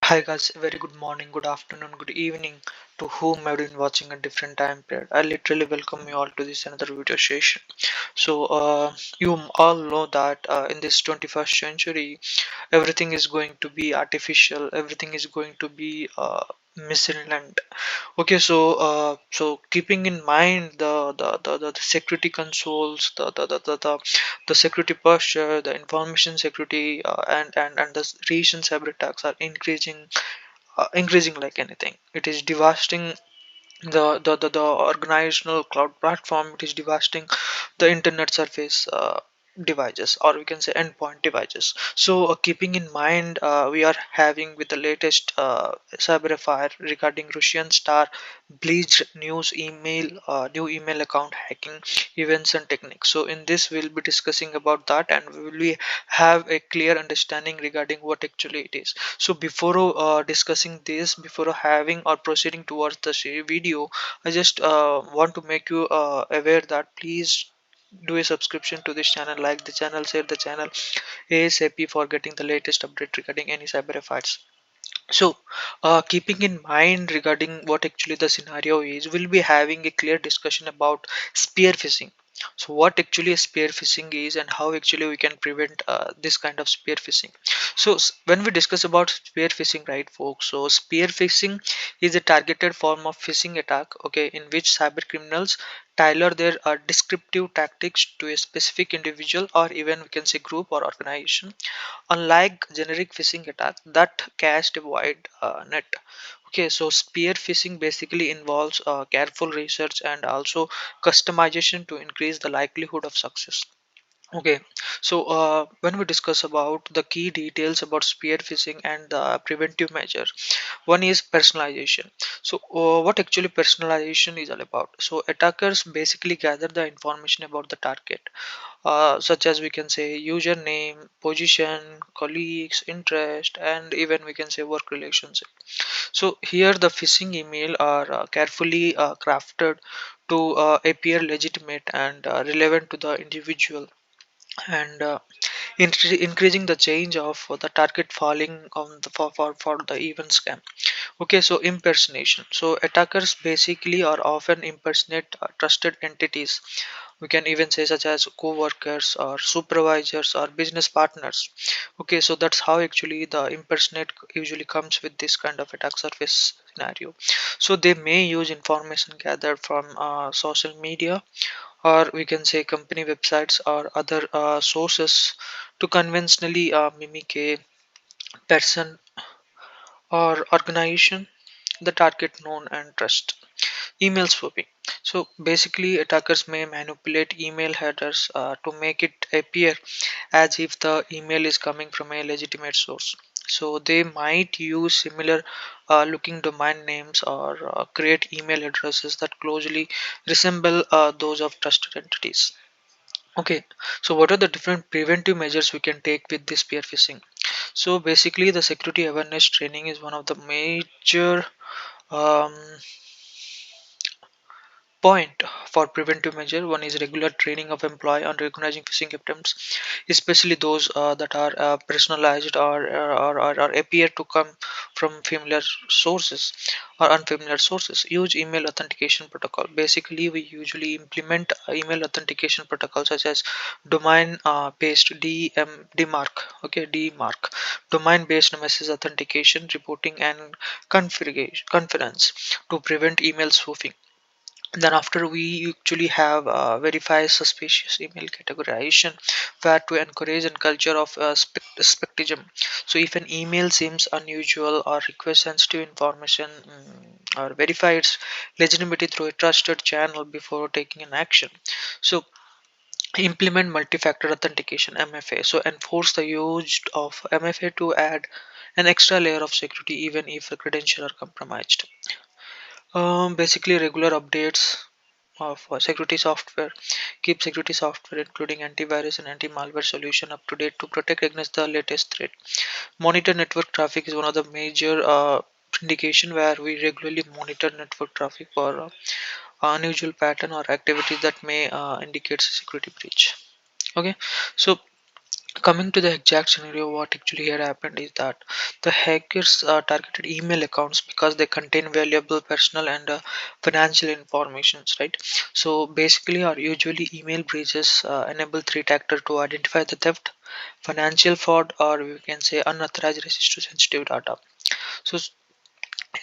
Hi guys, very good morning, good afternoon, good evening to whom have been watching a different time period. I literally welcome you all to this another video session. You all know that in this 21st century, everything is going to be artificial, everything is going to be misaligned. Okay, so keeping in mind the security consoles, the security posture, the information security, and the recent cyber attacks are increasing like anything. It is devastating the organizational cloud platform. It is devastating the internet surface devices, or we can say endpoint devices. Keeping in mind, we are having with the latest cyber fire regarding Russian star bleached new email account hacking events and techniques. So in this we'll be discussing about that, and we will have a clear understanding regarding what actually it is. So before discussing this, before having or proceeding towards the video, I just want to make you aware that please do a subscription to this channel, like the channel, share the channel ASAP for getting the latest update regarding any cyber attacks. Keeping in mind regarding what actually the scenario is, we'll be having a clear discussion about spear phishing. So, what actually a spear phishing is, and how actually we can prevent this kind of spear phishing. When we discuss about spear phishing, right, folks? So, spear phishing is a targeted form of phishing attack, okay, in which cyber criminals tailor their descriptive tactics to a specific individual, or even we can say group or organization. Unlike generic phishing attack that cast a wide net. Okay, so spear phishing basically involves careful research and also customization to increase the likelihood of success. Okay, when we discuss about the key details about spear phishing and the preventive measure, one is personalization. What actually personalization is all about? So attackers basically gather the information about the target, such as we can say username, position, colleagues, interest, and even we can say work relationship. So here the phishing email are carefully crafted to appear legitimate and relevant to the individual, and increasing the change of the target falling on the for the event scam. Okay, so impersonation. So attackers basically or often impersonate trusted entities. We can even say such as co-workers or supervisors or business partners. Okay, so that's how actually the impersonate usually comes with this kind of attack surface scenario. So they may use information gathered from social media, or we can say company websites or other sources to conventionally mimic a person or organization the target known and trust. Email spoofing. So basically attackers may manipulate email headers to make it appear as if the email is coming from a legitimate source. So they might use similar looking domain names or create email addresses that closely resemble those of trusted entities. Okay, so what are the different preventive measures we can take with this spear phishing? So basically the security awareness training is one of the major um, point for preventive measure. One is regular training of employee on recognizing phishing attempts, especially those that are personalized or appear to come from familiar sources or unfamiliar sources. Use email authentication protocol. Basically we usually implement email authentication protocol such as domain based DMARC. Okay, DMARC, domain based message authentication, reporting and configuration confidence to prevent email spoofing. Then after we actually have verify suspicious email categorization, where to encourage a culture of skepticism. So if an email seems unusual or requests sensitive information, or verify its legitimacy through a trusted channel before taking an action. So implement multi-factor authentication, MFA. So enforce the use of MFA to add an extra layer of security even if the credentials are compromised. Basically regular updates of security software. Keep security software including antivirus and anti-malware solution up to date to protect against the latest threat. Monitor network traffic is one of the major indication where we regularly monitor network traffic for unusual pattern or activities that may indicate security breach. Okay, so Coming to the exact scenario, what actually here happened is that the hackers targeted email accounts because they contain valuable personal and financial informations, right? So basically, or usually email breaches enable threat actor to identify the theft, financial fraud, or we can say unauthorized access to sensitive data. So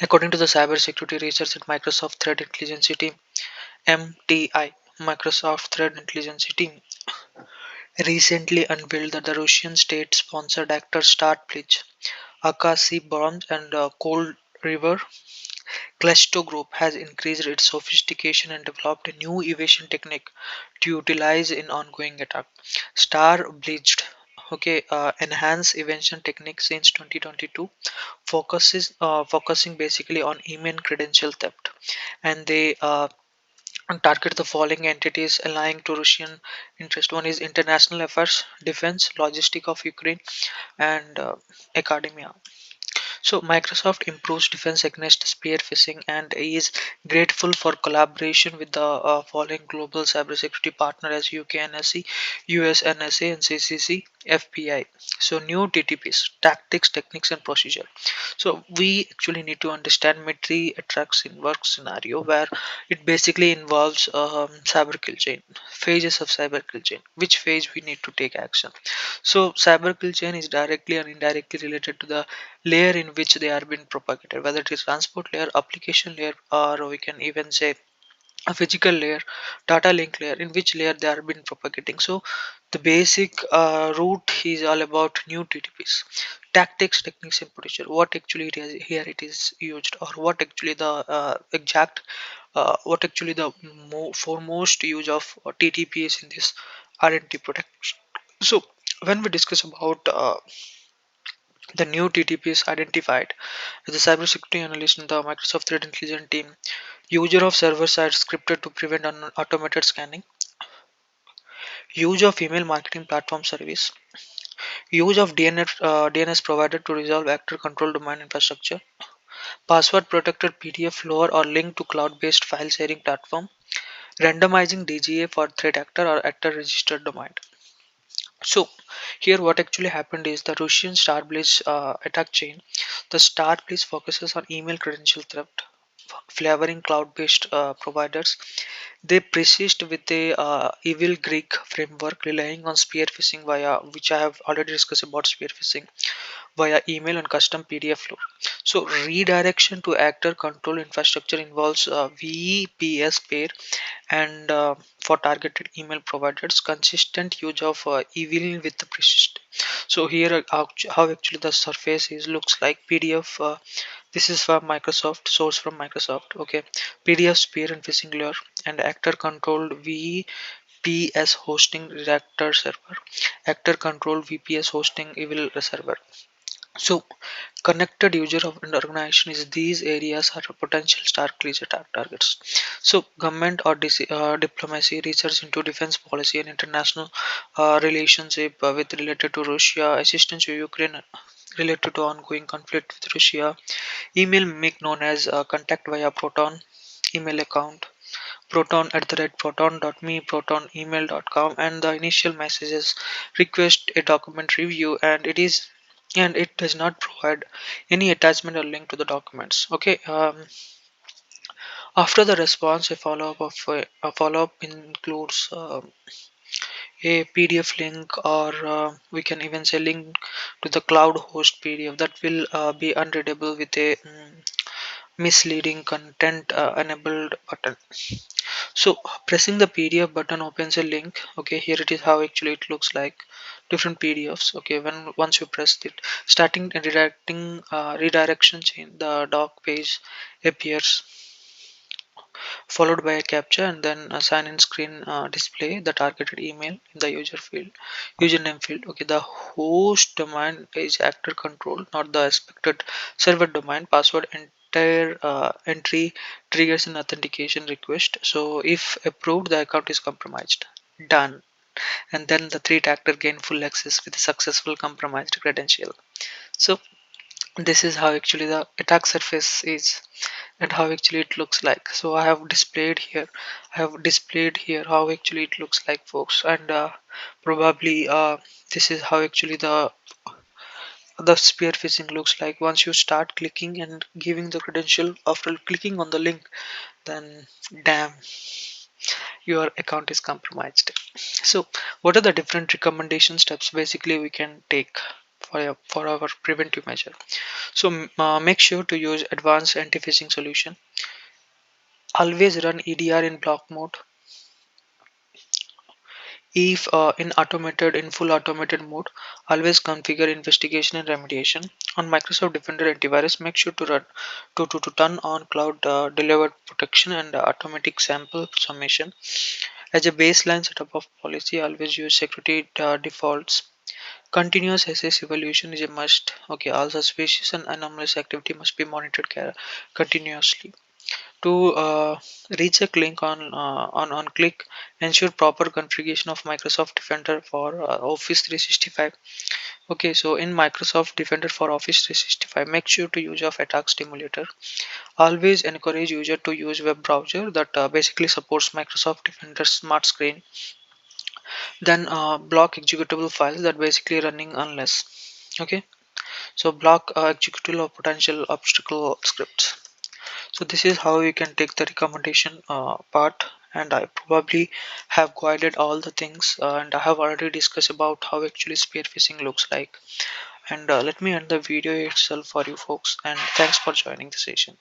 according to the cybersecurity research at Microsoft Threat Intelligence Team, MTI, Microsoft Threat Intelligence Team recently unveiled that the Russian state-sponsored actor Startbridge, Akasi Bombs, and Cold River Klesto Group has increased its sophistication and developed a new evasion technique to utilize in ongoing attack. Star Bleached, enhanced evasion technique since 2022 focusing basically on email credential theft, and they target the following entities aligning to Russian interest. One is international affairs, defense, logistic of Ukraine, and academia. So Microsoft improves defense against spear phishing and is grateful for collaboration with the following global cybersecurity partner as UK NSC, US NSA, and CCC, FBI. So new TTPs, tactics, techniques, and procedure. So we actually need to understand military attacks in work scenario where it basically involves cyber kill chain, phases of cyber kill chain. Which phase we need to take action? So cyber kill chain is directly and indirectly related to the layer in which they are being propagated, whether it is transport layer, application layer, or we can even say a physical layer, data link layer, in which layer they are been propagating. So the basic route is all about new TTPs, tactics, techniques, and potential. What actually it is here it is used, or what actually the exact what actually the foremost use of TTP is in this identity protection. So when we discuss about the new TTPs identified as the cybersecurity analyst in the Microsoft Threat Intelligence team, user of server-side scripted to prevent automated scanning, use of email marketing platform service, use of DNS provider to resolve actor control domain infrastructure, password protected PDF lower or link to cloud-based file sharing platform, randomizing DGA for threat actor or actor registered domain. So here what actually happened is the Russian Starblaze attack chain. The Starblaze focuses on email credential theft, flavoring cloud-based providers. They persist with a evil Greek framework relying on spear phishing via, which I have already discussed about spear phishing via email and custom PDF flow. So redirection to actor control infrastructure involves VPS pair and for targeted email providers, consistent use of evil with the persist. So here how actually the surface is looks like PDF. This is from Microsoft, source from Microsoft. Okay, PDF spear and phishing layer and actor controlled VPS hosting reactor server, actor controlled VPS hosting evil server. So connected user of an organization is these areas are potential Starclays attack targets. So government or diplomacy, research into defense policy and international relationship with related to Russia, assistance to Ukraine related to ongoing conflict with Russia, email make known as contact via Proton email account, proton at the rate proton.me, proton email.com, and the initial messages request a document review, and it does not provide any attachment or link to the documents. Okay, after the response, a follow-up includes a PDF link, or we can even say link to the cloud host PDF that will be unreadable with a misleading content enabled button. So pressing the PDF button opens a link. Okay, here it is how actually it looks like, different PDFs. Okay, when once you press it, starting and redirection chain, the doc page appears, followed by a captcha and then a sign in screen display the targeted email in the username field. Okay, the host domain is actor control, not the expected server domain. Password entire entry triggers an authentication request. So if approved, the account is compromised. Done. And then the threat actor gain full access with a successful compromised credential. So This is how actually the attack surface is and how actually it looks like. So I have displayed here how actually it looks like, folks. And probably this is how actually the spear phishing looks like. Once you start clicking and giving the credential after clicking on the link, then damn, your account is compromised. So what are the different recommendation steps basically we can take for our preventive measure? So make sure to use advanced anti-phishing solution. Always run EDR in block mode. If in full automated mode, always configure investigation and remediation. On Microsoft Defender antivirus, make sure to run to turn on cloud delivered protection and automatic sample summation. As a baseline setup of policy, always use security defaults. Continuous SS evaluation is a must. Okay, all suspicious and anomalous activity must be monitored continuously. To recheck link on click, ensure proper configuration of Microsoft Defender for Office 365. Okay, so in Microsoft Defender for Office 365, make sure to use of attack stimulator. Always encourage user to use web browser that basically supports Microsoft Defender Smart Screen. Then block executable files that basically running unless. Okay, so block executable or potential obstacle scripts. So this is how you can take the recommendation part, and I probably have guided all the things, and I have already discussed about how actually spear phishing looks like. And let me end the video itself for you folks, and thanks for joining the session.